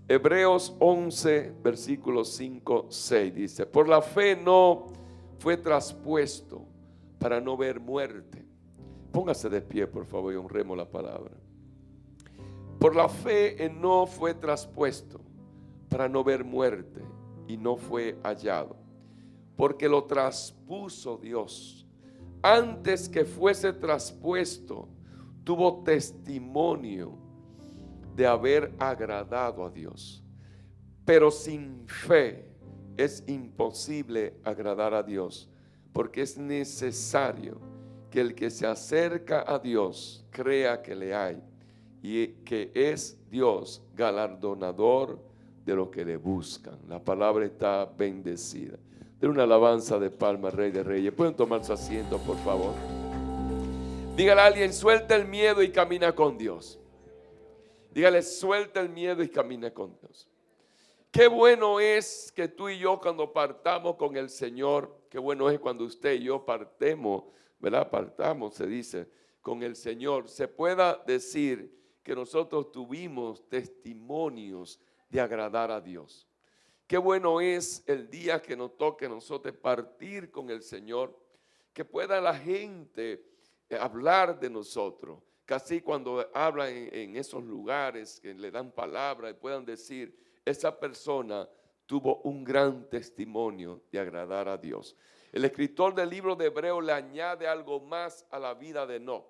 Hebreos 11, versículos 5, 6 dice: por la fe no fue traspuesto para no ver muerte. Póngase de pie, por favor, y honremos la palabra. Por la fe no fue traspuesto para no ver muerte, y no fue hallado, porque lo traspuso Dios. Antes que fuese traspuesto, tuvo testimonio de haber agradado a Dios. Pero sin fe es imposible agradar a Dios, porque es necesario que el que se acerca a Dios crea que le hay, y que es Dios galardonador de los que le buscan. La palabra está bendecida. De una alabanza de palmas, Rey de Reyes. Pueden tomar su asiento, por favor. Dígale a alguien: suelta el miedo y camina con Dios. Dígale: suelta el miedo y camina con Dios. Qué bueno es que tú y yo, cuando partamos con el Señor, qué bueno es cuando usted y yo partemos, ¿verdad? Partamos, se dice, con el Señor, se pueda decir que nosotros tuvimos testimonios de agradar a Dios. Qué bueno es el día que nos toque a nosotros partir con el Señor, que pueda la gente hablar de nosotros, que así cuando hablan en esos lugares, que le dan palabra y puedan decir: esa persona tuvo un gran testimonio de agradar a Dios. El escritor del libro de Hebreos le añade algo más a la vida de Enoc.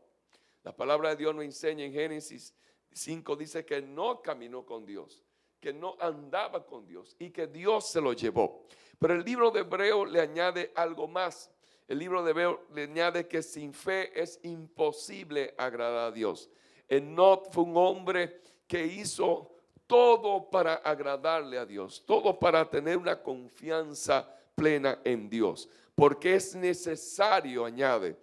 La palabra de Dios nos enseña en Génesis 5, dice que no caminó con Dios, que no andaba con Dios y que Dios se lo llevó. Pero el libro de Hebreos le añade algo más. El libro de Hebreos le añade que sin fe es imposible agradar a Dios. Enoc fue un hombre que hizo todo para agradarle a Dios, todo para tener una confianza plena en Dios, porque es necesario, añade,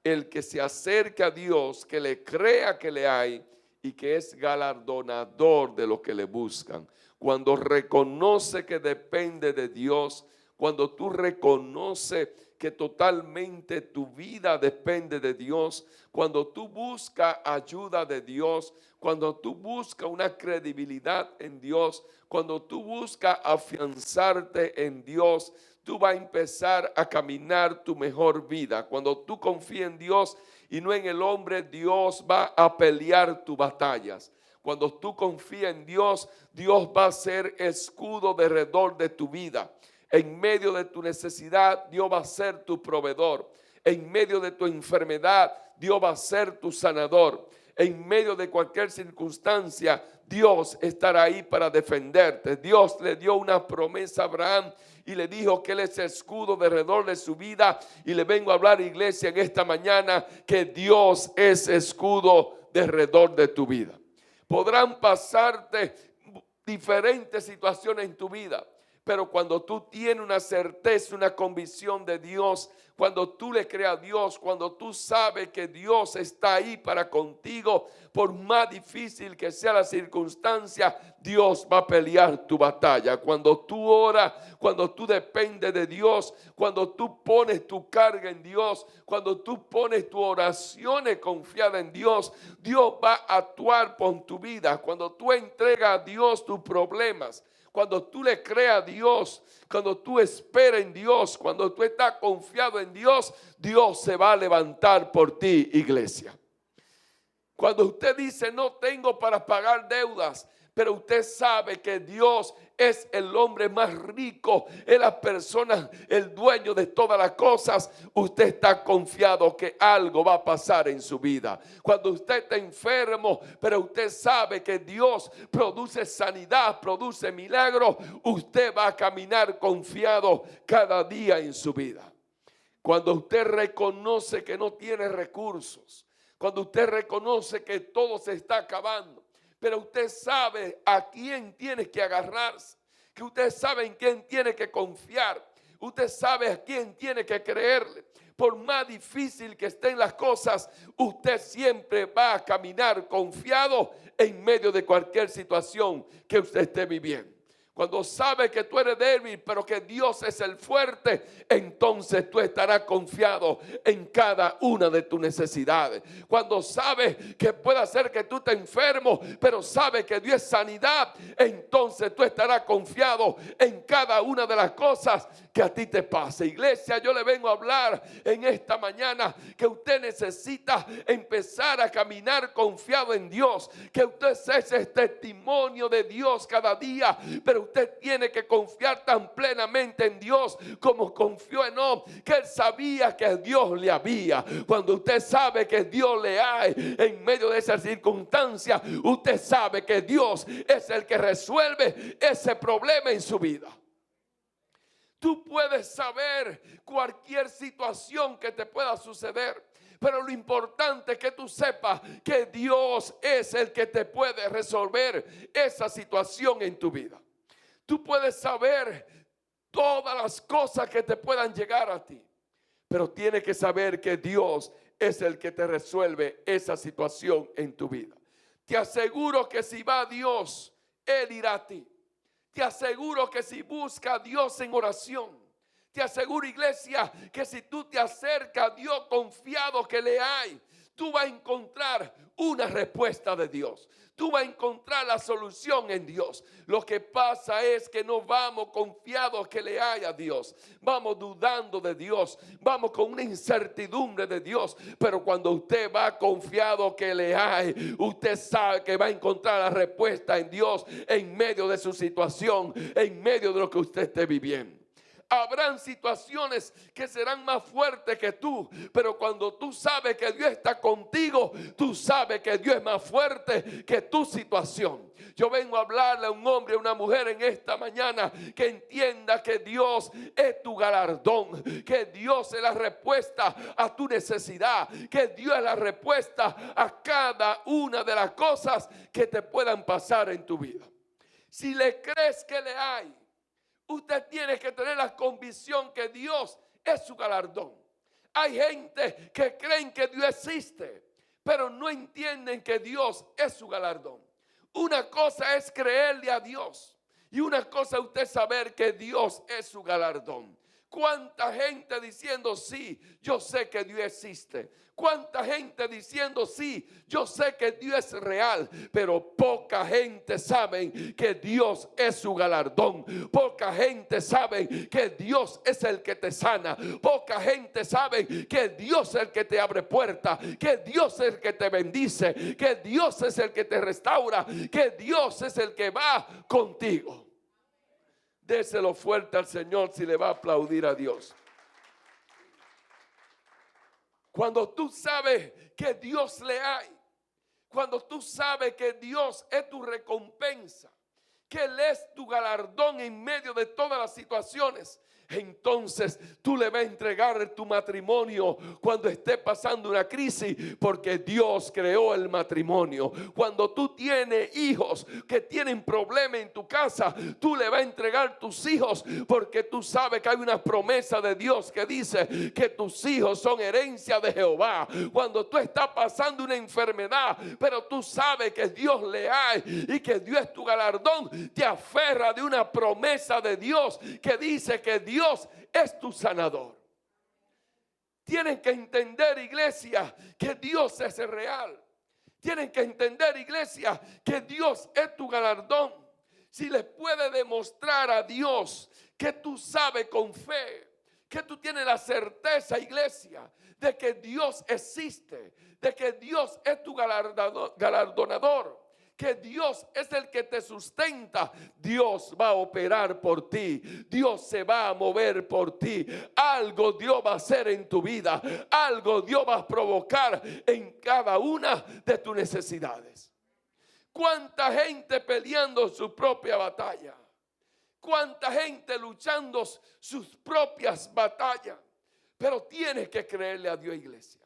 el que se acerque a Dios, que le crea que le hay y que es galardonador de los que le buscan. Cuando reconoce que depende de Dios, cuando tú reconoces que totalmente tu vida depende de Dios, cuando tú buscas ayuda de Dios, cuando tú buscas una credibilidad en Dios, cuando tú buscas afianzarte en Dios, tú vas a empezar a caminar tu mejor vida. Cuando tú confías en Dios y no en el hombre, Dios va a pelear tus batallas. Cuando tú confías en Dios, Dios va a ser escudo de alrededor de tu vida. En medio de tu necesidad, Dios va a ser tu proveedor. En medio de tu enfermedad, Dios va a ser tu sanador. En medio de cualquier circunstancia, Dios estará ahí para defenderte. Dios le dio una promesa a Abraham y le dijo que Él es escudo de alrededor de su vida. Y le vengo a hablar, iglesia, en esta mañana, que Dios es escudo de alrededor de tu vida. Podrán pasarte diferentes situaciones en tu vida, pero cuando tú tienes una certeza, una convicción de Dios, cuando tú le creas a Dios, cuando tú sabes que Dios está ahí para contigo, por más difícil que sea la circunstancia, Dios va a pelear tu batalla. Cuando tú oras, cuando tú dependes de Dios, cuando tú pones tu carga en Dios, cuando tú pones tus oraciones confiadas en Dios, Dios va a actuar por tu vida. Cuando tú entregas a Dios tus problemas, cuando tú le creas a Dios, cuando tú esperas en Dios, cuando tú estás confiado en Dios, Dios se va a levantar por ti, iglesia. Cuando usted dice: no tengo para pagar deudas, pero usted sabe que Dios es el hombre más rico, es la persona, el dueño de todas las cosas, usted está confiado que algo va a pasar en su vida. Cuando usted está enfermo, pero usted sabe que Dios produce sanidad, produce milagros, usted va a caminar confiado cada día en su vida. Cuando usted reconoce que no tiene recursos, cuando usted reconoce que todo se está acabando, pero usted sabe a quién tiene que agarrarse, que usted sabe en quién tiene que confiar, usted sabe a quién tiene que creerle. Por más difícil que estén las cosas, usted siempre va a caminar confiado en medio de cualquier situación que usted esté viviendo. Cuando sabes que tú eres débil, pero que Dios es el fuerte, entonces tú estarás confiado en cada una de tus necesidades. Cuando sabes que puede ser que tú estés enfermo, pero sabes que Dios es sanidad, entonces tú estarás confiado en cada una de las cosas que a ti te pase. Iglesia, yo le vengo a hablar en esta mañana que usted necesita empezar a caminar confiado en Dios, que usted es ese testimonio de Dios cada día, pero usted tiene que confiar tan plenamente en Dios como confió Enoc, que él sabía que Dios le había. Cuando usted sabe que Dios le hay en medio de esa circunstancia, usted sabe que Dios es el que resuelve ese problema en su vida. Tú puedes saber cualquier situación que te pueda suceder, pero lo importante es que tú sepas que Dios es el que te puede resolver esa situación en tu vida. Tú puedes saber todas las cosas que te puedan llegar a ti, pero tienes que saber que Dios es el que te resuelve esa situación en tu vida. Te aseguro que si va a Dios, Él irá a ti. Te aseguro que si busca a Dios en oración, te aseguro, iglesia, que si tú te acercas a Dios confiado que le hay, tú vas a encontrar una respuesta de Dios. Tú vas a encontrar la solución en Dios. Lo que pasa es que no vamos confiados que le hay a Dios. Vamos dudando de Dios. Vamos con una incertidumbre de Dios. Pero cuando usted va confiado que le hay, usted sabe que va a encontrar la respuesta en Dios en medio de su situación, en medio de lo que usted esté viviendo. Habrán situaciones que serán más fuertes que tú, pero cuando tú sabes que Dios está contigo, tú sabes que Dios es más fuerte que tu situación. Yo vengo a hablarle a un hombre, a una mujer en esta mañana que entienda que Dios es tu galardón, que Dios es la respuesta a tu necesidad, que Dios es la respuesta a cada una de las cosas que te puedan pasar en tu vida. Si le crees que le hay, usted tiene que tener la convicción que Dios es su galardón. Hay gente que creen que Dios existe, pero no entienden que Dios es su galardón. Una cosa es creerle a Dios y una cosa es usted saber que Dios es su galardón. ¿Cuánta gente diciendo sí, yo sé que Dios existe? ¿Cuánta gente diciendo sí, yo sé que Dios es real? Pero poca gente sabe que Dios es su galardón. Poca gente sabe que Dios es el que te sana. Poca gente sabe que Dios es el que te abre puertas, que Dios es el que te bendice, que Dios es el que te restaura, que Dios es el que va contigo. Déselo fuerte al Señor si le va a aplaudir a Dios. Cuando tú sabes que Dios le hay, cuando tú sabes que Dios es tu recompensa, que Él es tu galardón en medio de todas las situaciones, entonces tú le vas a entregar tu matrimonio cuando esté pasando una crisis, porque Dios creó el matrimonio. Cuando tú tienes hijos que tienen problemas en tu casa, tú le vas a entregar tus hijos, porque tú sabes que hay una promesa de Dios que dice que tus hijos son herencia de Jehová. Cuando tú estás pasando una enfermedad, pero tú sabes que Dios le hay y que Dios es tu galardón, te aferra de una promesa de Dios que dice que Dios es tu sanador. Tienen que entender, iglesia, que Dios es real. Tienen que entender, iglesia, que Dios es tu galardón. Si le puedes demostrar a Dios que tú sabes con fe, que tú tienes la certeza, iglesia, de que Dios existe, de que Dios es tu galardonador, que Dios es el que te sustenta, Dios va a operar por ti, Dios se va a mover por ti, algo Dios va a hacer en tu vida, algo Dios va a provocar en cada una de tus necesidades. ¿Cuánta gente peleando su propia batalla? ¿Cuánta gente luchando sus propias batallas? Pero tienes que creerle a Dios, iglesia.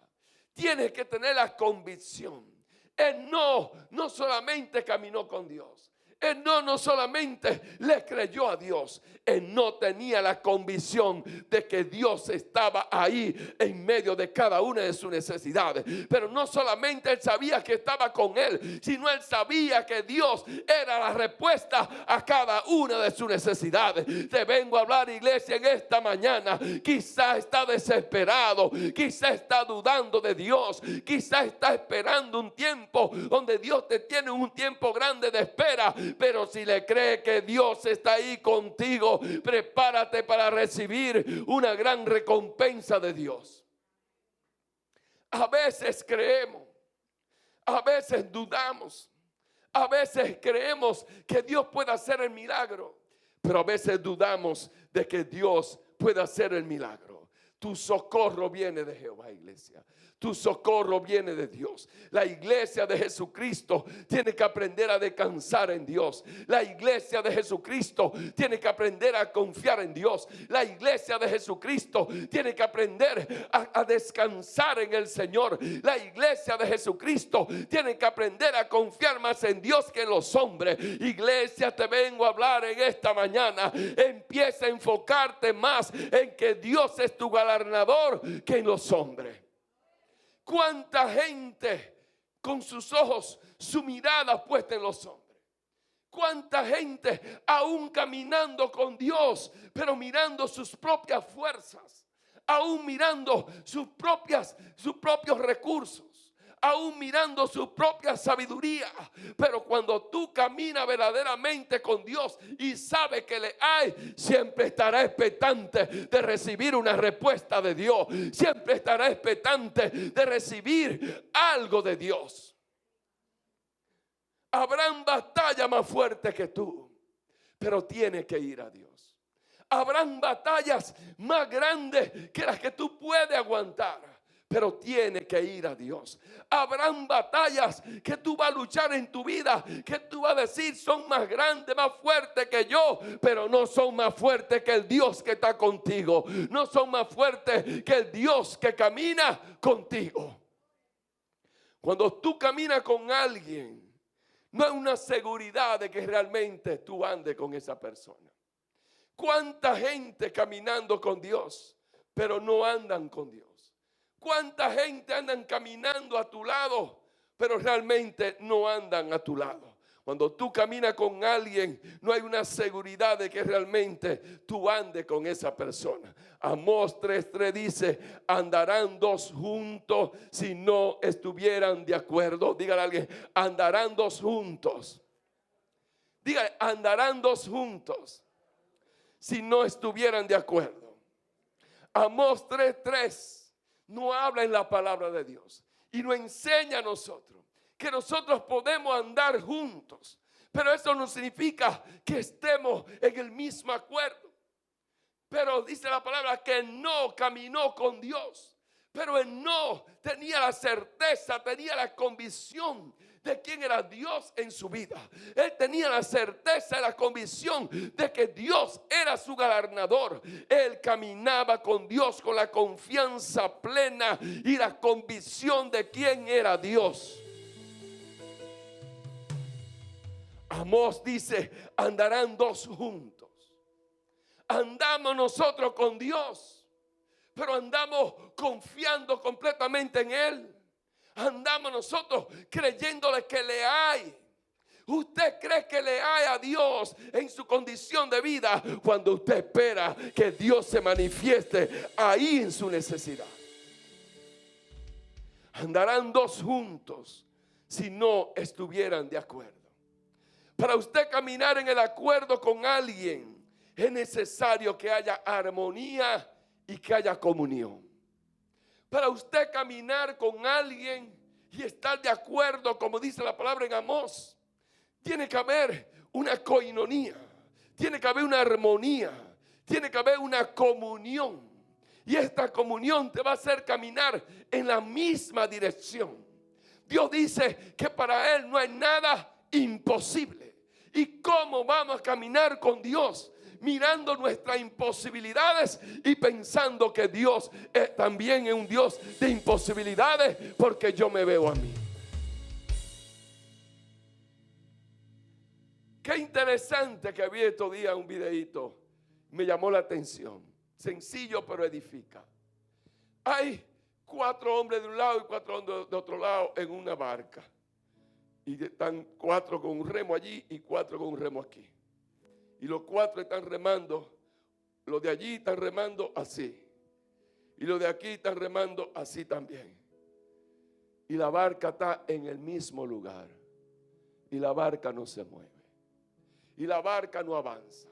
Tienes que tener la convicción. Él no solamente caminó con Dios. Enoc no solamente le creyó a Dios, Enoc tenía la convicción de que Dios estaba ahí en medio de cada una de sus necesidades. Pero no solamente él sabía que estaba con él, sino él sabía que Dios era la respuesta a cada una de sus necesidades. Te vengo a hablar, iglesia, en esta mañana. Quizá está desesperado, quizá está dudando de Dios, quizá está esperando un tiempo donde Dios te tiene un tiempo grande de espera. Pero si le cree que Dios está ahí contigo, prepárate para recibir una gran recompensa de Dios. A veces creemos, a veces dudamos, a veces creemos que Dios puede hacer el milagro, pero a veces dudamos de que Dios pueda hacer el milagro. Tu socorro viene de Jehová, iglesia. Tu socorro viene de Dios. La iglesia de Jesucristo tiene que aprender a descansar en Dios. La iglesia de Jesucristo tiene que aprender a confiar en Dios. La iglesia de Jesucristo tiene que aprender a descansar en el Señor. La iglesia de Jesucristo tiene que aprender a confiar más en Dios que en los hombres. Iglesia, te vengo a hablar en esta mañana. Empieza a enfocarte más en que Dios es tu galardonador que en los hombres. ¿Cuánta gente con sus ojos, su mirada puesta en los hombres? ¿Cuánta gente aún caminando con Dios, pero mirando sus propias fuerzas? Aún mirando sus propios recursos. Aún mirando su propia sabiduría. Pero cuando tú caminas verdaderamente con Dios y sabes que le hay, siempre estará expectante de recibir una respuesta de Dios. Siempre estará expectante de recibir algo de Dios. Habrán batallas más fuertes que tú, pero tienes que ir a Dios. Habrán batallas más grandes que las que tú puedes aguantar, pero tiene que ir a Dios. Habrán batallas que tú vas a luchar en tu vida, que tú vas a decir son más grandes, más fuertes que yo, pero no son más fuertes que el Dios que está contigo. No son más fuertes que el Dios que camina contigo. Cuando tú caminas con alguien, no hay una seguridad de que realmente tú andes con esa persona. ¿Cuánta gente caminando con Dios, pero no andan con Dios? ¿Cuánta gente andan caminando a tu lado, pero realmente no andan a tu lado? Cuando tú caminas con alguien, no hay una seguridad de que realmente tú andes con esa persona. Amós 3:3 dice, andarán dos juntos si no estuvieran de acuerdo. Dígale a alguien, andarán dos juntos. Dígale, andarán dos juntos si no estuvieran de acuerdo. Amós 3:3 no habla en la palabra de Dios y nos enseña a nosotros que nosotros podemos andar juntos, pero eso no significa que estemos en el mismo acuerdo. Pero dice la palabra que no caminó con Dios, pero él no tenía la certeza, tenía la convicción de quién era Dios en su vida. Él tenía la certeza y la convicción de que Dios era su galardonador. Él caminaba con Dios con la confianza plena y la convicción de quién era Dios. Amós dice, andarán dos juntos. Andamos nosotros con Dios, pero andamos confiando completamente en Él. Andamos nosotros creyéndole que le hay. Usted cree que le hay a Dios en su condición de vida cuando usted espera que Dios se manifieste ahí en su necesidad. Andarán dos juntos si no estuvieran de acuerdo. Para usted caminar en el acuerdo con alguien es necesario que haya armonía y que haya comunión. Para usted caminar con alguien y estar de acuerdo, como dice la palabra en Amós, tiene que haber una coinonía, tiene que haber una armonía, tiene que haber una comunión. Y esta comunión te va a hacer caminar en la misma dirección. Dios dice que para Él no hay nada imposible. ¿Y cómo vamos a caminar con Dios? Mirando nuestras imposibilidades y pensando que Dios también es un Dios de imposibilidades, porque yo me veo a mí. Qué interesante que vi estos días un videíto. Me llamó la atención. Sencillo pero edifica. Hay 4 hombres de un lado y 4 hombres de otro lado en una barca. Y están 4 con un remo allí y 4 con un remo aquí. Y los 4 están remando. Los de allí están remando así. Y los de aquí están remando así también. Y la barca está en el mismo lugar. Y la barca no se mueve. Y la barca no avanza.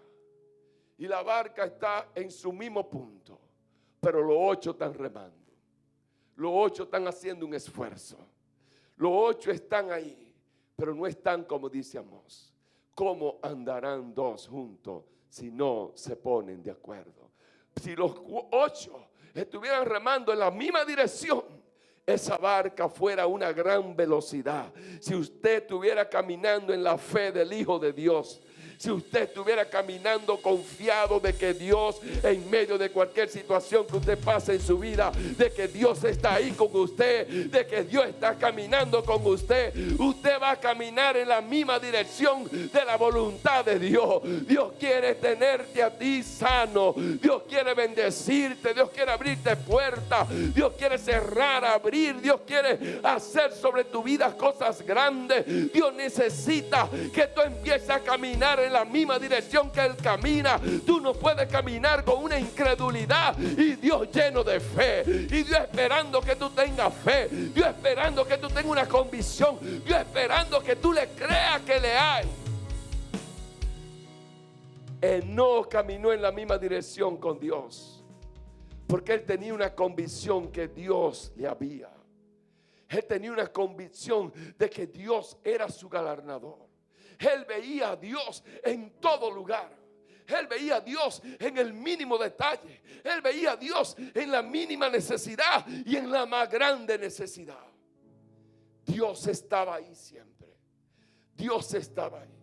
Y la barca está en su mismo punto. Pero los 8 están remando. Los 8 están haciendo un esfuerzo. Los 8 están ahí. Pero no están como dice Amós. ¿Cómo andarán 2 juntos si no se ponen de acuerdo? Si los 8 estuvieran remando en la misma dirección, esa barca fuera una gran velocidad. Si usted estuviera caminando en la fe del Hijo de Dios, si usted estuviera caminando confiado de que Dios, en medio de cualquier situación que usted pase en su vida, de que Dios está ahí con usted, de que Dios está caminando con usted, usted va a caminar en la misma dirección de la voluntad de Dios. Dios quiere tenerte a ti sano. Dios quiere bendecirte. Dios quiere abrirte puertas. Dios quiere cerrar, abrir. Dios quiere hacer sobre tu vida cosas grandes. Dios necesita que tú empieces a caminar en la misma dirección que Él camina. Tú no puedes caminar con una incredulidad y Dios lleno de fe, y Dios esperando que tú tengas fe, Dios esperando que tú tengas una convicción, Dios esperando que tú le creas que le hay. Enoc caminó en la misma dirección con Dios porque él tenía una convicción que Dios le había. Él tenía una convicción de que Dios era su galardonador. Él veía a Dios en todo lugar. Él veía a Dios en el mínimo detalle. Él veía a Dios en la mínima necesidad y en la más grande necesidad. Dios estaba ahí siempre. Dios estaba ahí.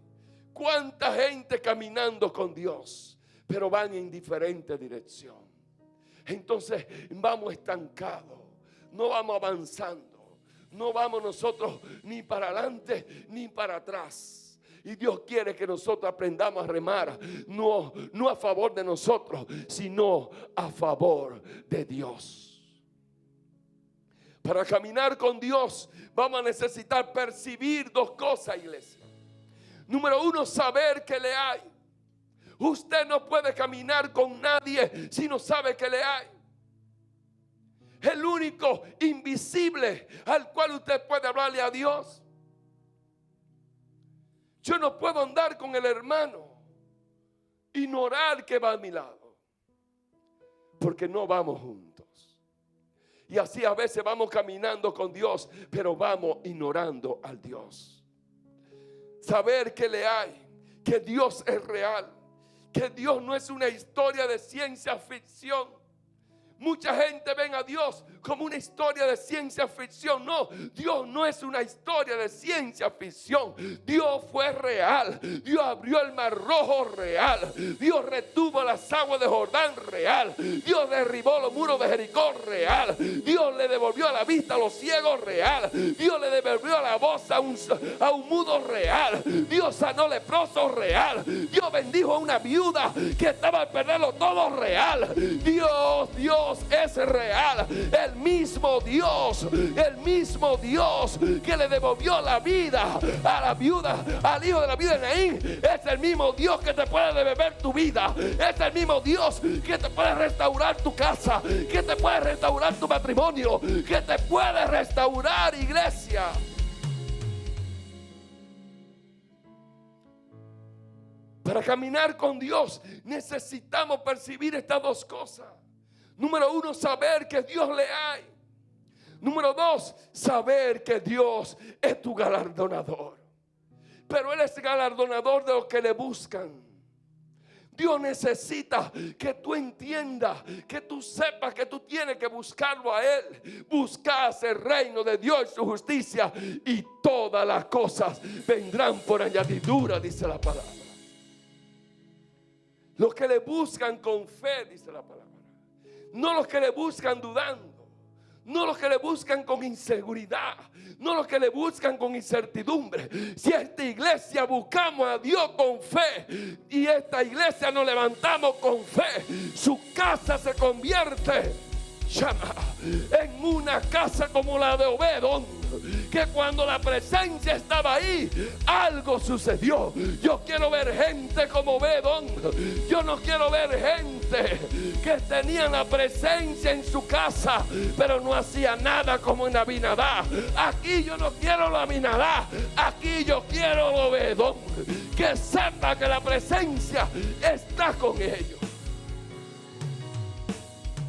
¿Cuánta gente caminando con Dios, pero van en diferente dirección? Entonces vamos estancados, no vamos avanzando, no vamos nosotros ni para adelante ni para atrás. Y Dios quiere que nosotros aprendamos a remar, no a favor de nosotros, sino a favor de Dios. Para caminar con Dios vamos a necesitar percibir 2 cosas, iglesia. Número 1, saber que le hay. Usted no puede caminar con nadie si no sabe que le hay. El único invisible al cual usted puede hablarle a Dios. Yo no puedo andar con el hermano, ignorar que va a mi lado, porque no vamos juntos. Y así a veces vamos caminando con Dios, pero vamos ignorando al Dios. Saber que le hay, que Dios es real, que Dios no es una historia de ciencia ficción. Mucha gente ven a Dios como una historia de ciencia ficción. No, Dios no es una historia de ciencia ficción. Dios fue real. Dios abrió el mar rojo real. Dios retuvo las aguas de Jordán real. Dios derribó los muros de Jericó real. Dios le devolvió a la vista a los ciegos real. Dios le devolvió la voz a un mudo real. Dios sanó leprosos real. Dios bendijo a una viuda que estaba a perderlo todo real. Dios es real. El mismo Dios que le devolvió la vida a la viuda, al hijo de la viuda de Naín, es el mismo Dios que te puede devolver tu vida. Es el mismo Dios que te puede restaurar tu casa, que te puede restaurar tu matrimonio, que te puede restaurar, iglesia. Para caminar con Dios necesitamos percibir estas 2 cosas. Número 1, saber que Dios le hay. Número 2, saber que Dios es tu galardonador. Pero Él es galardonador de los que le buscan. Dios necesita que tú entiendas, que tú sepas que tú tienes que buscarlo a Él. Buscar el reino de Dios y su justicia, y todas las cosas vendrán por añadidura, dice la palabra. Los que le buscan con fe, dice la palabra. No los que le buscan dudando, no los que le buscan con inseguridad, no los que le buscan con incertidumbre. Si esta iglesia buscamos a Dios con fe y esta iglesia nos levantamos con fe, su casa se convierte en una casa como la de Obed-Edom, que cuando la presencia estaba ahí, algo sucedió. Yo quiero ver gente como Obed-Edom. Yo no quiero ver gente que tenía la presencia en su casa, pero no hacía nada como en Abinadab. Aquí yo no quiero la Abinadab, aquí yo quiero la Obed-Edom, que sepa que la presencia está con ellos.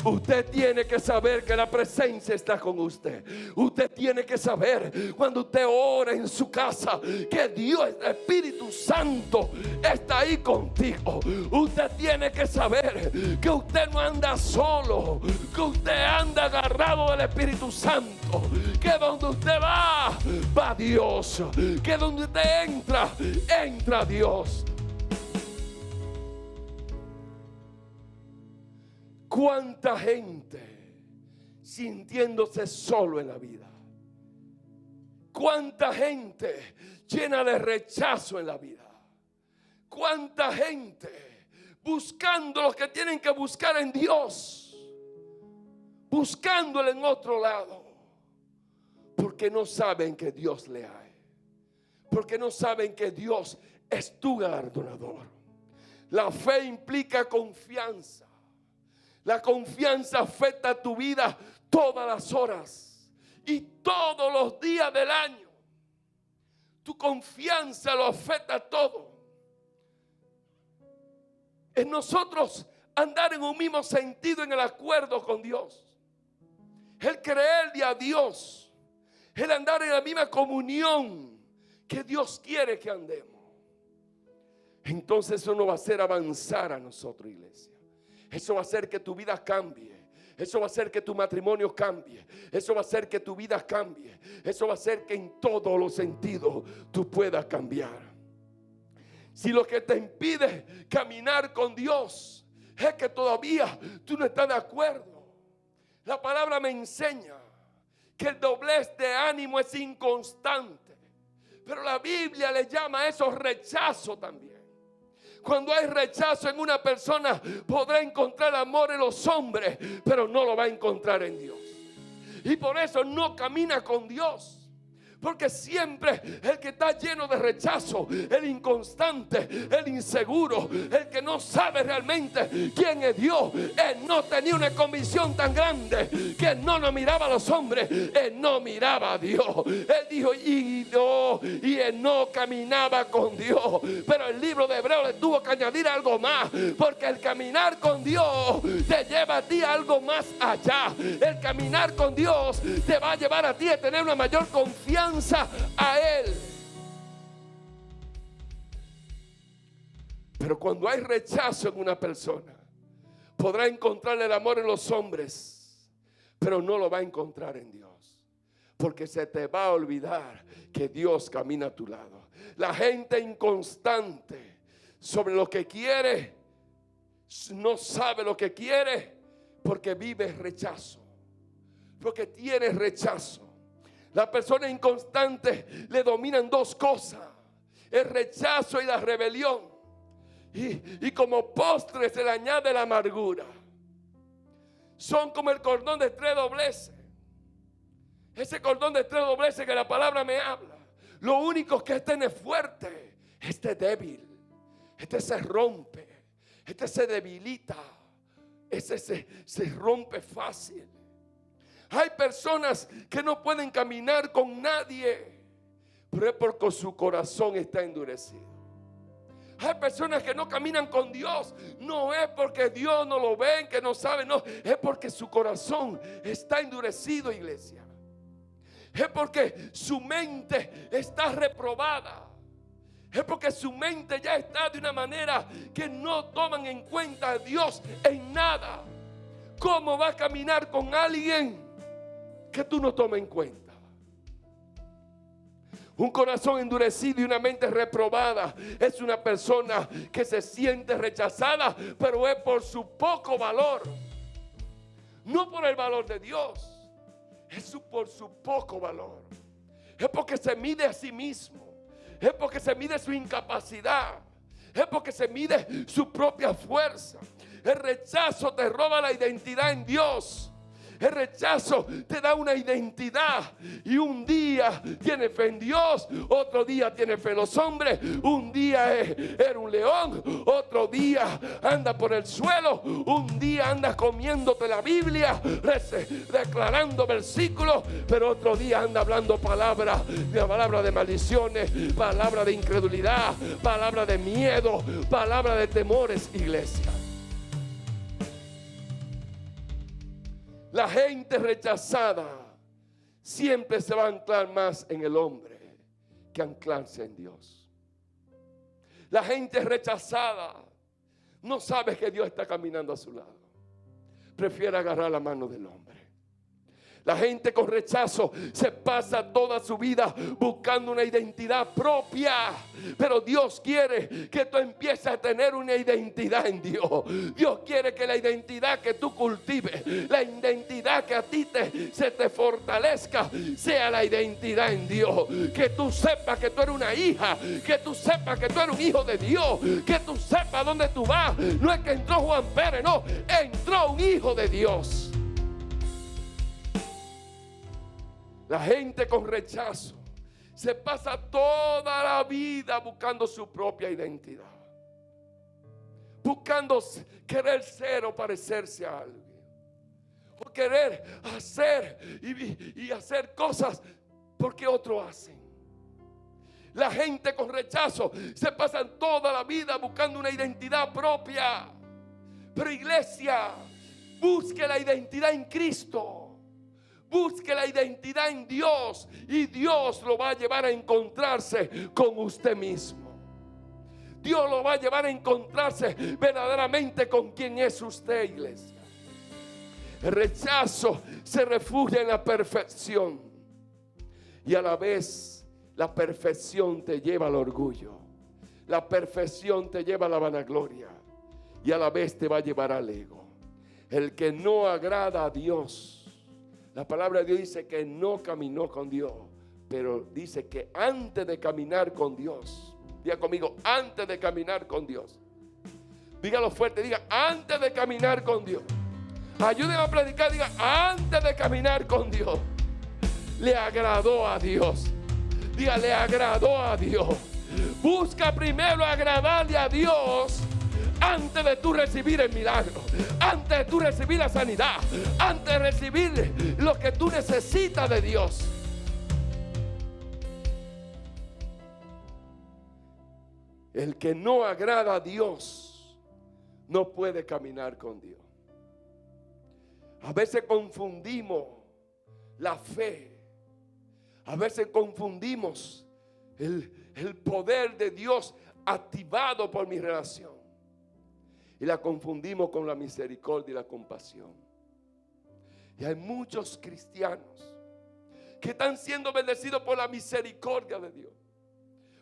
Usted tiene que saber que la presencia está con usted. Usted tiene que saber cuando usted ora en su casa que Dios, el Espíritu Santo, está ahí contigo. Usted tiene que saber que usted no anda solo, que usted anda agarrado del Espíritu Santo, que donde usted va, va Dios, que donde usted entra, entra Dios. ¿Cuánta gente sintiéndose solo en la vida? ¿Cuánta gente llena de rechazo en la vida? ¿Cuánta gente buscando lo que tienen que buscar en Dios, buscándole en otro lado? Porque no saben que Dios le hay. Porque no saben que Dios es tu galardonador. La fe implica confianza. La confianza afecta a tu vida todas las horas y todos los días del año. Tu confianza lo afecta todo. En nosotros andar en un mismo sentido, en el acuerdo con Dios. El creerle a Dios. El andar en la misma comunión que Dios quiere que andemos. Entonces eso nos va a hacer avanzar a nosotros, iglesia. Eso va a hacer que tu vida cambie. Eso va a hacer que tu matrimonio cambie. Eso va a hacer que tu vida cambie. Eso va a hacer que en todos los sentidos tú puedas cambiar. Si lo que te impide caminar con Dios es que todavía tú no estás de acuerdo, la palabra me enseña que el doblez de ánimo es inconstante. Pero la Biblia le llama a eso rechazo también. Cuando hay rechazo en una persona, podrá encontrar amor en los hombres, pero no lo va a encontrar en Dios. Y por eso no camina con Dios. Porque siempre el que está lleno de rechazo, el inconstante, el inseguro, el que no sabe realmente quién es Dios, él no tenía una convicción tan grande que él no miraba a los hombres, él no miraba a Dios. Él dijo y él no caminaba con Dios. Pero el libro de Hebreos le tuvo que añadir algo más, porque el caminar con Dios te lleva a ti a algo más allá. El caminar con Dios te va a llevar a ti a tener una mayor confianza a Él. Pero cuando hay rechazo en una persona, podrá encontrar el amor en los hombres, pero no lo va a encontrar en Dios, porque se te va a olvidar que Dios camina a tu lado. La gente inconstante sobre lo que quiere, no sabe lo que quiere, porque vive rechazo, porque tiene rechazo. La persona inconstante le dominan dos cosas: el rechazo y la rebelión. Y como postre se le añade la amargura. Son como el cordón de tres dobleces. Ese cordón de tres dobleces que la palabra me habla. Lo único que este no es fuerte, este es débil. Este se rompe. Este se debilita. Este se rompe fácil. Hay personas que no pueden caminar con nadie, pero es porque su corazón está endurecido. Hay personas que no caminan con Dios, no es porque Dios no lo ve, que no sabe, no, es porque su corazón está endurecido, iglesia. Es porque su mente está reprobada. Es porque su mente ya está de una manera que no toman en cuenta a Dios en nada. ¿Cómo va a caminar con alguien que tú no tomes en cuenta? Un corazón endurecido y una mente reprobada es una persona que se siente rechazada, pero es por su poco valor, no por el valor de Dios. es por su poco valor. Es porque se mide a sí mismo. Es porque se mide su incapacidad. Es porque se mide su propia fuerza. El rechazo te roba la identidad en Dios. El rechazo te da una identidad y un día tiene fe en Dios, otro día tiene fe en los hombres, un día era un león, otro día anda por el suelo, un día anda comiéndote la Biblia, declarando versículos, pero otro día anda hablando palabras de maldiciones, palabras de incredulidad, palabras de miedo, palabras de temores, iglesia. La gente rechazada siempre se va a anclar más en el hombre que anclarse en Dios. La gente rechazada no sabe que Dios está caminando a su lado. Prefiere agarrar la mano del hombre. La gente con rechazo se pasa toda su vida buscando una identidad propia. Pero Dios quiere que tú empieces a tener una identidad en Dios. Dios quiere que la identidad que tú cultives, la identidad que a ti se te fortalezca, sea la identidad en Dios. Que tú sepas que tú eres una hija, que tú sepas que tú eres un hijo de Dios, que tú sepas dónde tú vas. No es que entró Juan Pérez, no, entró un hijo de Dios. La gente con rechazo se pasa toda la vida buscando su propia identidad, buscando querer ser o parecerse a alguien, o querer hacer y hacer cosas porque otros hacen. La gente con rechazo se pasan toda la vida buscando una identidad propia. Pero iglesia, busque la identidad en Cristo. Busque la identidad en Dios y Dios lo va a llevar a encontrarse con usted mismo. Dios lo va a llevar a encontrarse verdaderamente con quien es usted, iglesia. El rechazo se refugia en la perfección y a la vez la perfección te lleva al orgullo. La perfección te lleva a la vanagloria y a la vez te va a llevar al ego. El que no agrada a Dios, la palabra de Dios dice que no caminó con Dios, pero dice que antes de caminar con Dios, diga conmigo, antes de caminar con Dios. Dígalo fuerte, diga, antes de caminar con Dios. Ayúdenme a predicar, diga, antes de caminar con Dios. Le agradó a Dios. Diga, le agradó a Dios. Busca primero agradarle a Dios antes de tú recibir el milagro, antes de tú recibir la sanidad, antes de recibir lo que tú necesitas de Dios. El que no agrada a Dios no puede caminar con Dios. A veces confundimos la fe, a veces confundimos el poder de Dios activado por mi relación. Y la confundimos con la misericordia y la compasión. Y hay muchos cristianos que están siendo bendecidos por la misericordia de Dios,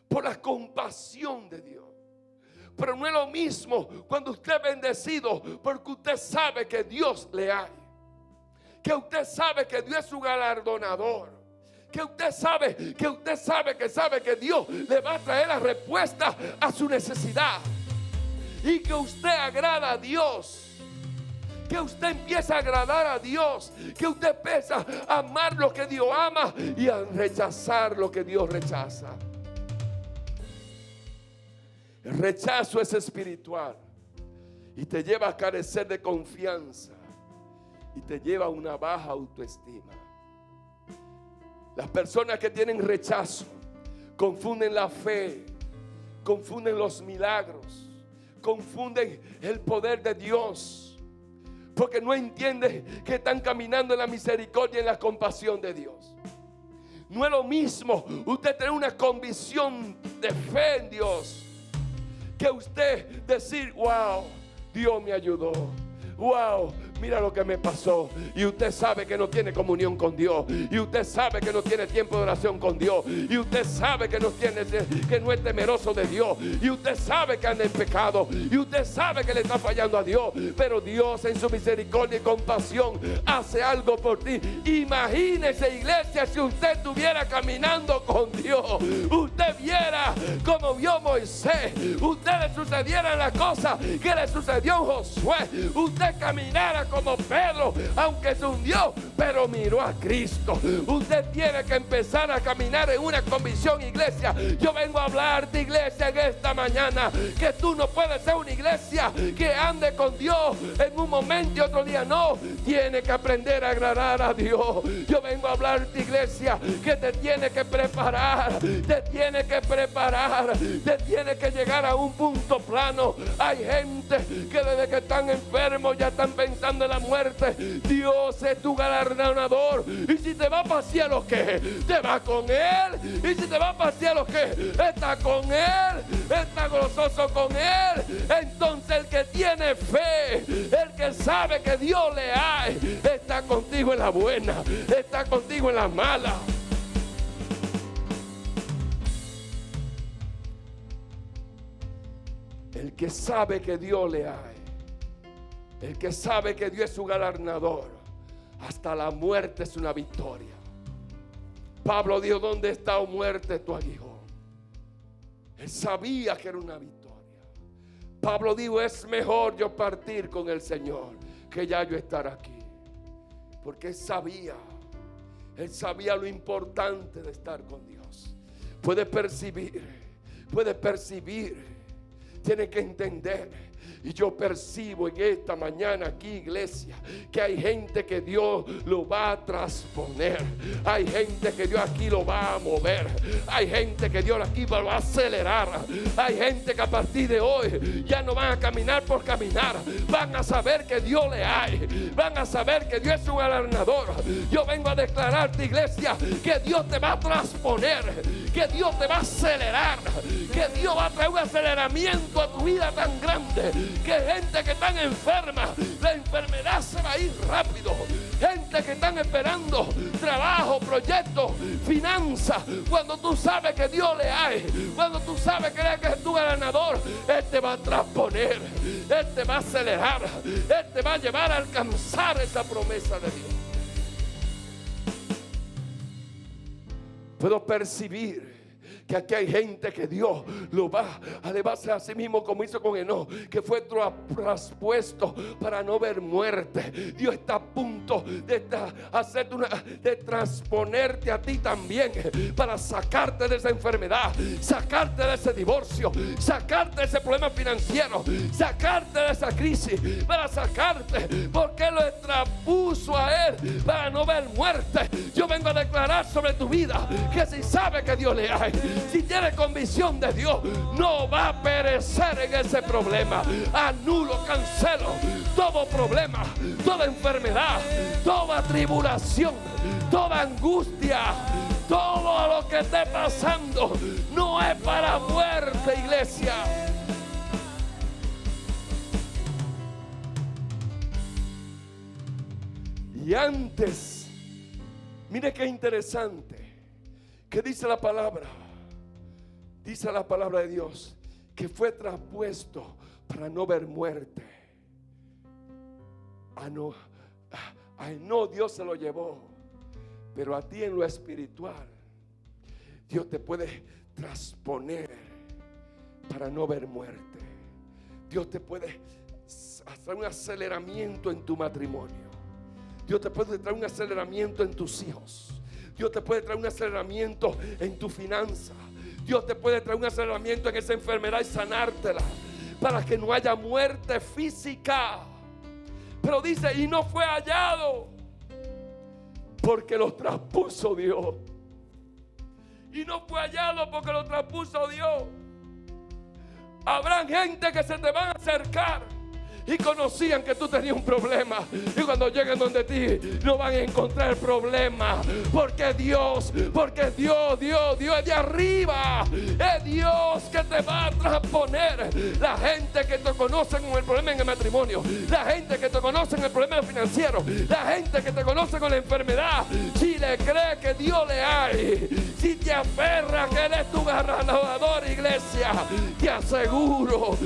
por la compasión de Dios. Pero no es lo mismo cuando usted es bendecido porque usted sabe que Dios le hay, que usted sabe que Dios es su galardonador, que usted sabe que Dios le va a traer la respuesta a su necesidad. Y que usted agrada a Dios, que usted empieza a agradar a Dios, que usted empieza a amar lo que Dios ama y a rechazar lo que Dios rechaza. El rechazo es espiritual y te lleva a carecer de confianza y te lleva a una baja autoestima. Las personas que tienen rechazo confunden la fe, confunden los milagros, confunden el poder de Dios, porque no entienden que están caminando en la misericordia y en la compasión de Dios. No es lo mismo usted tener una convicción de fe en Dios que usted decir, wow, Dios me ayudó, wow, mira lo que me pasó. Y usted sabe que no tiene comunión con Dios. Y usted sabe que no tiene tiempo de oración con Dios. Y usted sabe que no es temeroso de Dios. Y usted sabe que anda en pecado. Y usted sabe que le está fallando a Dios. Pero Dios en su misericordia y compasión hace algo por ti. Imagínese, iglesia, si usted estuviera caminando con Dios. Usted viera como vio Moisés. Usted le sucedieran las cosas que le sucedió a Josué. Usted caminara como Pedro, aunque se hundió, pero miró a Cristo. Usted tiene que empezar a caminar en una convicción, iglesia. Yo vengo a hablarte, iglesia, en esta mañana, que tú no puedes ser una iglesia que ande con Dios en un momento y otro día no. Tiene que aprender a agradar a Dios. Yo vengo a hablarte, iglesia, que te tiene que preparar, te tiene que preparar, te tiene que llegar a un punto plano. Hay gente que desde que están enfermos ya están pensando en la muerte. Dios es tu galardonador. Y si te va para el cielo, ¿qué? Te va con Él. Y si te va para el cielo, ¿qué? Está con Él. Está gozoso con Él. Entonces el que tiene fe, el que sabe que Dios le hay, está contigo en la buena, está contigo en la mala. El que sabe que Dios le hay, el que sabe que Dios es su galardonador, hasta la muerte es una victoria. Pablo dijo: ¿dónde está, oh muerte, tu aguijón? Él sabía que era una victoria. Pablo dijo: es mejor yo partir con el Señor que ya yo estar aquí. Porque él sabía lo importante de estar con Dios. Puede percibir, tiene que entender. Y yo percibo en esta mañana aquí, iglesia, que hay gente que Dios lo va a transponer. Hay gente que Dios aquí lo va a mover. Hay gente que Dios aquí lo va a acelerar. Hay gente que a partir de hoy ya no van a caminar por caminar. Van a saber que Dios le hay. Van a saber que Dios es un galardonador. Yo vengo a declararte, iglesia, que Dios te va a transponer, que Dios te va a acelerar, que Dios va a traer un aceleramiento a tu vida tan grande, que gente que están enferma, la enfermedad se va a ir rápido. Gente que están esperando trabajo, proyectos, finanzas. Cuando tú sabes que Dios le hay, cuando tú sabes que Él es tu ganador, Él te va a transponer, Él te va a acelerar, Él te va a llevar a alcanzar esa promesa de Dios. Puedo percibir que aquí hay gente que Dios lo va a elevarse a sí mismo, como hizo con Enoc, que fue traspuesto para no ver muerte. Dios está a punto de transponerte a ti también, para sacarte de esa enfermedad, sacarte de ese divorcio, sacarte de ese problema financiero, sacarte de esa crisis, para sacarte, porque Él lo traspuso a Él para no ver muerte. Yo vengo a declarar sobre tu vida que si sabe que Dios le hay, si tiene convicción de Dios, no va a perecer en ese problema. Anulo, cancelo todo problema, toda enfermedad, toda tribulación, toda angustia, todo lo que esté pasando. No es para muerte, iglesia. Y antes, mire qué interesante, que dice la palabra. Dice la palabra de Dios que fue traspuesto para no ver muerte. A Enoc Dios se lo llevó, pero a ti en lo espiritual Dios te puede trasponer para no ver muerte. Dios te puede hacer un aceleramiento en tu matrimonio. Dios te puede traer un aceleramiento en tus hijos. Dios te puede traer un aceleramiento en tu finanza. Dios te puede traer un aceleramiento en esa enfermedad y sanártela, para que no haya muerte física. Pero dice: y no fue hallado, porque lo traspuso Dios. Y no fue hallado porque lo traspuso Dios. Habrán gente que se te van a acercar, y conocían que tú tenías un problema. Y cuando lleguen donde ti, no van a encontrar el problema. Porque Dios es de arriba. Es Dios que te va a transponer. La gente que te conoce con el problema en el matrimonio, la gente que te conoce en el problema financiero, la gente que te conoce con la enfermedad, si le cree que Dios le hay, si te aferra que Él es tu ganador, iglesia, te aseguro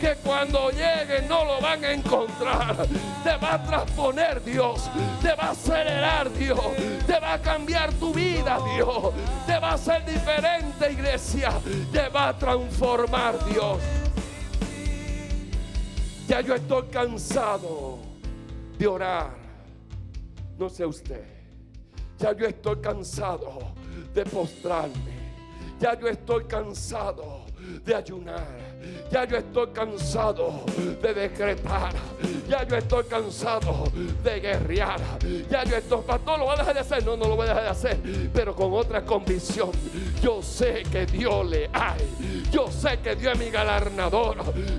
que cuando lleguen no lo van a encontrar. Te va a transponer Dios, te va a acelerar Dios, te va a cambiar tu vida Dios, te va a hacer diferente, iglesia, te va a transformar Dios. Ya yo estoy cansado de orar, no sé usted. Ya yo estoy cansado de postrarme. Ya yo estoy cansado de ayunar. Ya yo estoy cansado de decretar. Ya yo estoy cansado de guerrear. Ya yo estoy, pastor, ¿lo voy a dejar de hacer? No, no lo voy a dejar de hacer, pero con otra convicción. Yo sé que Dios le hay. Yo sé que Dios es mi galardonador.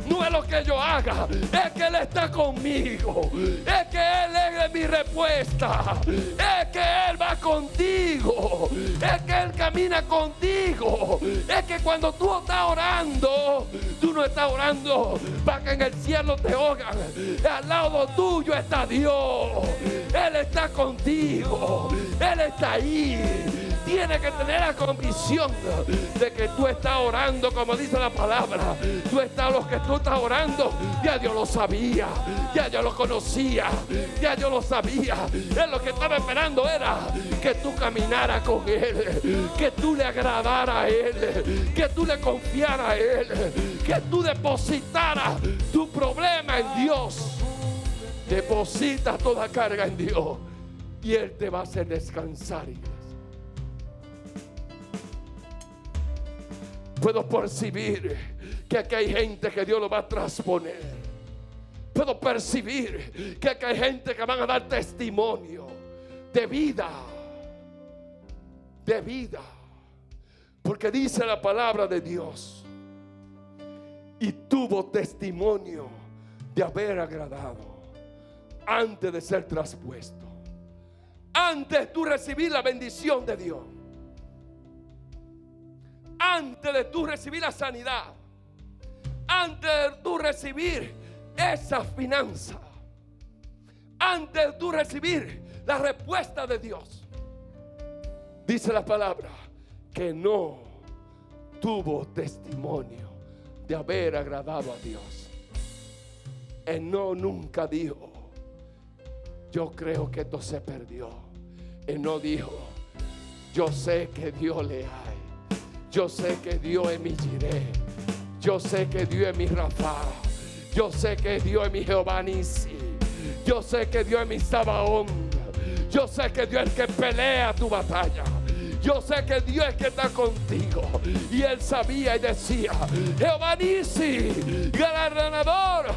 No es lo que yo haga, es que Él está conmigo. Es que Él es mi respuesta. Es que Él va contigo. Es que Él camina contigo. Es que cuando tú estás orando, tú no estás orando para que en el cielo te oigan. Al lado tuyo está Dios. Él está contigo. Él está ahí. Tienes que tener la convicción de que tú estás orando como dice la palabra. Tú estás orando, ya Dios lo sabía, ya Dios lo conocía, ya Dios lo sabía. Él lo que estaba esperando era que tú caminaras con Él, que tú le agradaras a Él, que tú le confiaras a Él, que tú depositaras tu problema en Dios. Deposita toda carga en Dios y Él te va a hacer descansar. Puedo percibir que aquí hay gente que Dios lo va a transponer. Puedo percibir que aquí hay gente que van a dar testimonio de vida. De vida. Porque dice la palabra de Dios. Y tuvo testimonio de haber agradado antes de ser traspuesto. Antes tú recibir la bendición de Dios. Antes de tú recibir la sanidad, antes de tú recibir esa finanza, antes de tú recibir la respuesta de Dios, dice la palabra que no tuvo testimonio de haber agradado a Dios. Él nunca dijo, yo creo que esto se perdió. Él no dijo, yo sé que Dios le hay. Yo sé que Dios es mi Jireh. Yo sé que Dios es mi Rafa. Yo sé que Dios es mi Jehová Nisi. Yo sé que Dios es mi Sabaón. Yo sé que Dios es el que pelea tu batalla. Yo sé que Dios es que está contigo. Y él sabía y decía, Jehová Nisi, galardonador,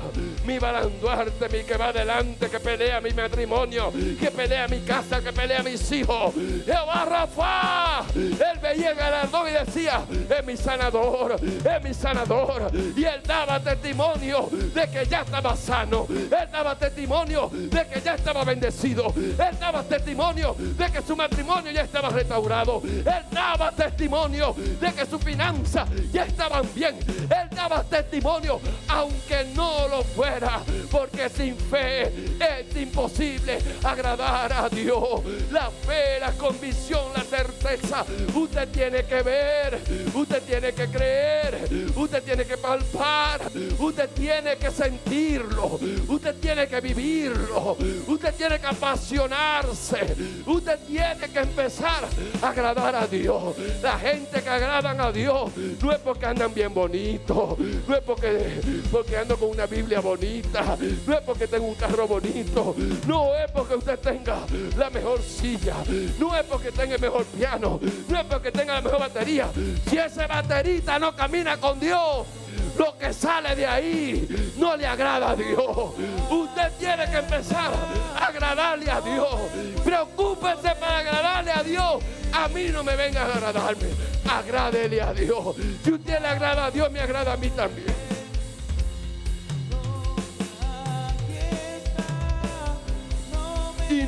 mi balanduarte, mi que va adelante, que pelea mi matrimonio, que pelea mi casa, que pelea mis hijos. Jehová Rafa, él veía el galardón y decía, es mi sanador, es mi sanador. Y él daba testimonio de que ya estaba sano. Él daba testimonio de que ya estaba bendecido. Él daba testimonio de que su matrimonio ya estaba restaurado. Él daba testimonio de que sus finanzas ya estaban bien. Él daba testimonio aunque no lo fuera, porque sin fe es imposible agradar a Dios. La fe, la convicción, la certeza, usted tiene que ver, usted tiene que creer, usted tiene que palpar, usted tiene que sentirlo, usted tiene que vivirlo, usted tiene que apasionarse, usted tiene que empezar a agradar a Dios. La gente que agradan a Dios no es porque andan bien bonitos, no es porque ando con una Biblia bonita, no es porque tengo un carro bonito, no es porque usted tenga la mejor silla, no es porque tenga el mejor piano, no es porque tenga la mejor batería. Si ese baterista no camina con Dios, lo que sale de ahí no le agrada a Dios. Usted tiene que empezar a agradarle a Dios. Preocúpese para agradarle a Dios. A mí no me venga a agradarme, agrádele a Dios. Si usted le agrada a Dios, me agrada a mí también.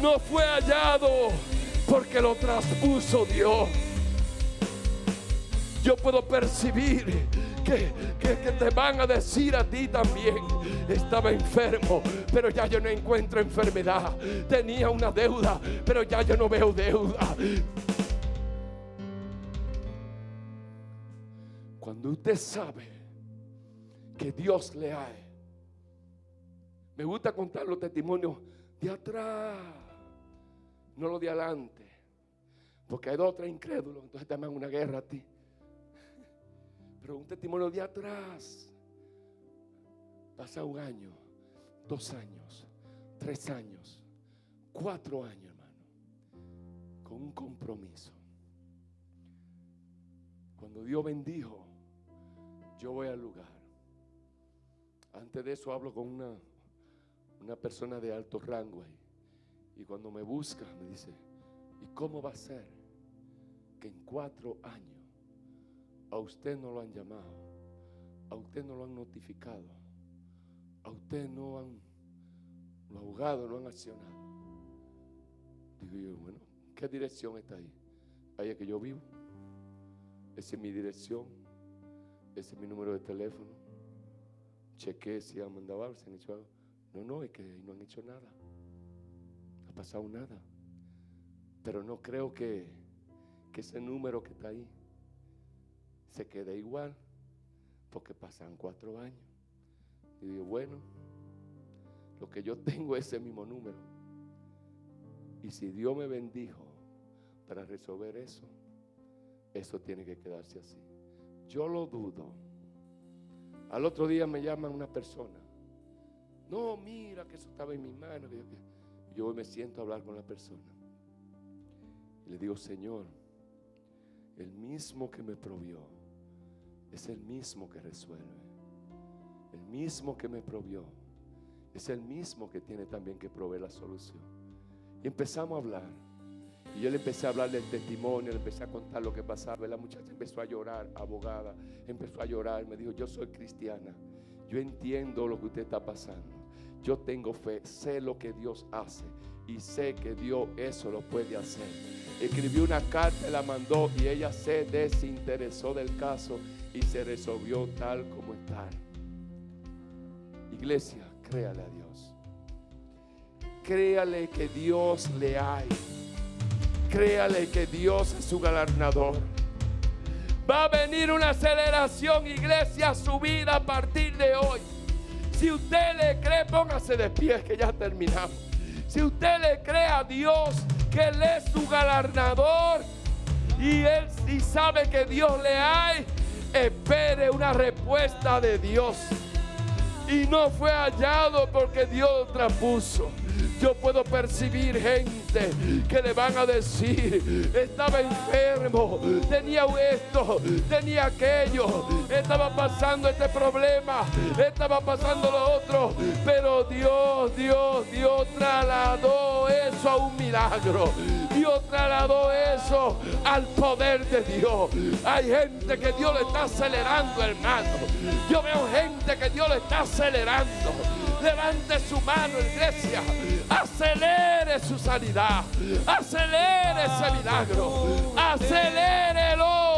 no fue hallado porque lo traspuso Dios. Yo puedo percibir que te van a decir a ti también: estaba enfermo, pero ya yo no encuentro enfermedad. Tenía una deuda, pero ya yo no veo deuda. Cuando usted sabe que Dios le hay. Me gusta contar los testimonios de atrás, no los de adelante, porque hay 2 o 3 incrédulos, entonces te mandan una guerra a ti. Pero un testimonio de atrás, pasa 1 año, 2 años, 3 años, 4 años, hermano, con un compromiso. Cuando Dios bendijo, yo voy al lugar. Antes de eso hablo con una persona de alto rango ahí. Y cuando me busca, me dice: ¿y cómo va a ser que en 4 años a usted no lo han llamado, a usted no lo han notificado, a usted no han lo abogado, no han accionado? Digo yo: bueno, ¿qué dirección está ahí? Ahí es que yo vivo. Esa es mi dirección, ese es mi número de teléfono. Chequé si han mandado algo, si han hecho algo. No, es que no han hecho nada. No ha pasado nada. Pero no creo que ese número que está ahí se quede igual, porque pasan 4 años. Y digo: bueno, lo que yo tengo es ese mismo número. Y si Dios me bendijo para resolver eso, eso tiene que quedarse así. Yo lo dudo. Al otro día me llaman una persona: no, mira que eso estaba en mi mano. Yo me siento a hablar con la persona y le digo: Señor, el mismo que me provió es el mismo que resuelve. El mismo que me provió es el mismo que tiene también que proveer la solución. Y empezamos a hablar. Y yo le empecé a hablar del testimonio, le empecé a contar lo que pasaba. La muchacha empezó a llorar, abogada, empezó a llorar. Me dijo: yo soy cristiana, yo entiendo lo que usted está pasando. Yo tengo fe, sé lo que Dios hace y sé que Dios eso lo puede hacer. Escribió una carta, la mandó y ella se desinteresó del caso y se resolvió tal como está. Iglesia, créale a Dios. Créale que Dios le hay. Créale que Dios es su galardonador. Va a venir una aceleración, iglesia, a su vida a partir de hoy. Si usted le cree, póngase de pie, que ya terminamos. Si usted le cree a Dios que Él es su galardonador y Él sí sabe que Dios le hay, espere una respuesta de Dios. Y no fue hallado porque Dios lo traspuso. Yo puedo percibir gente que le van a decir: estaba enfermo, tenía esto, tenía aquello, estaba pasando este problema, estaba pasando lo otro, pero Dios trasladó eso a un milagro. Dios trasladó eso al poder de Dios. Hay gente que Dios le está acelerando, hermano. Yo veo gente que Dios le está acelerando. Levante su mano, iglesia. Acelere su sanidad. Acelere ese milagro. Acelérelo.